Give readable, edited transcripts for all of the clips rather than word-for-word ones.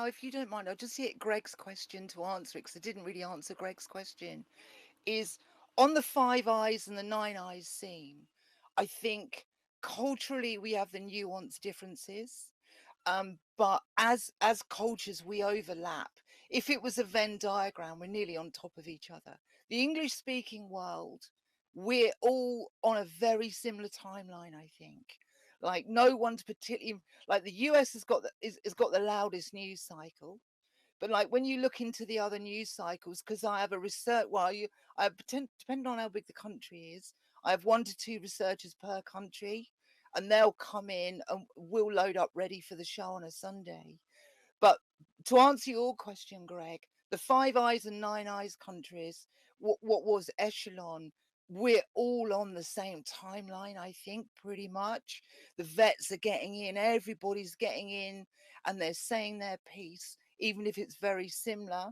Val, if you don't mind, I'll just hit Greg's question to answer it, because I didn't really answer Greg's question. Is on the Five Eyes and the Nine Eyes scene, I think culturally we have the nuanced differences. But as cultures we overlap. If it was a Venn diagram, we're nearly on top of each other. The English speaking world, we're all on a very similar timeline, I think. Like no one's particularly, like the US has got the loudest news cycle. But like when you look into the other news cycles, because I have a research, I depending on how big the country is, I have 1 to 2 researchers per country, and they'll come in and we'll load up ready for the show on a Sunday. But to answer your question, Greg, the Five Eyes and Nine Eyes countries, what was Echelon? We're all on the same timeline, I think, pretty much. The vets are getting in, everybody's getting in, and they're saying their piece, even if it's very similar.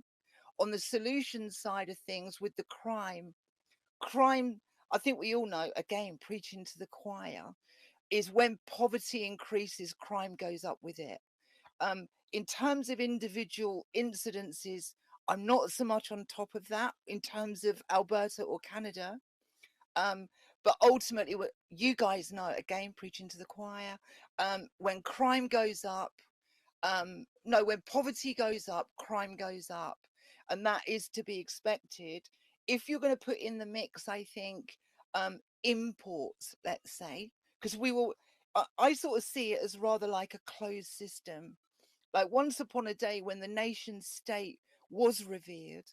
On the solution side of things, with the crime, I think we all know, again, preaching to the choir, is when poverty increases, crime goes up with it. In terms of individual incidences, I'm not so much on top of that in terms of Alberta or Canada. But ultimately, what you guys know, again, preaching to the choir, when crime goes up, no, when poverty goes up, crime goes up. And that is to be expected. If you're going to put in the mix, I think, imports, let's say, because I sort of see it as rather like a closed system. Like once upon a day when the nation state was revered,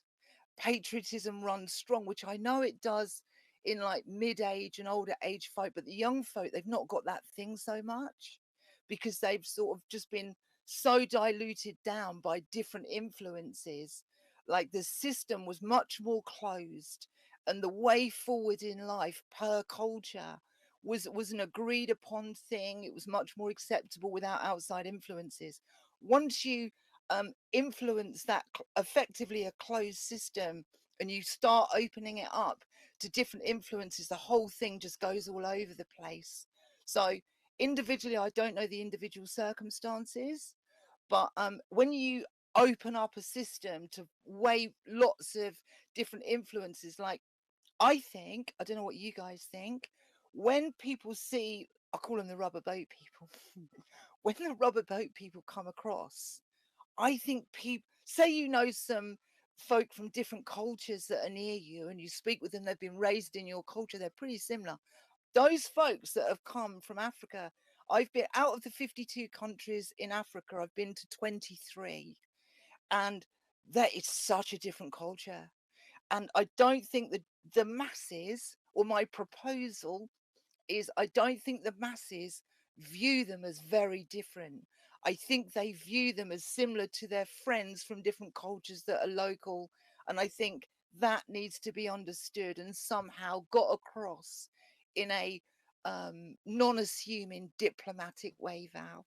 patriotism runs strong, which I know it does in like mid-age and older age folk, but the young folk, they've not got that thing so much because they've sort of just been so diluted down by different influences. Like the system was much more closed, and the way forward in life per culture was an agreed upon thing. It was much more acceptable without outside influences. Once you influence that effectively a closed system and you start opening it up to different influences, the whole thing just goes all over the place. So individually, I don't know the individual circumstances, but when you open up a system to weigh lots of different influences, like I think, I don't know what you guys think, when people see, I call them the rubber boat people, when the rubber boat people come across, I think people, say you know some folk from different cultures that are near you and you speak with them, they've been raised in your culture, they're pretty similar. Those folks that have come from Africa, I've been out of the 52 countries in Africa, I've been to 23, and that is such a different culture. And I don't think that the masses, or my proposal is, I don't think the masses view them as very different. I think they view them as similar to their friends from different cultures that are local. And I think that needs to be understood and somehow got across in a non-assuming diplomatic way, Val.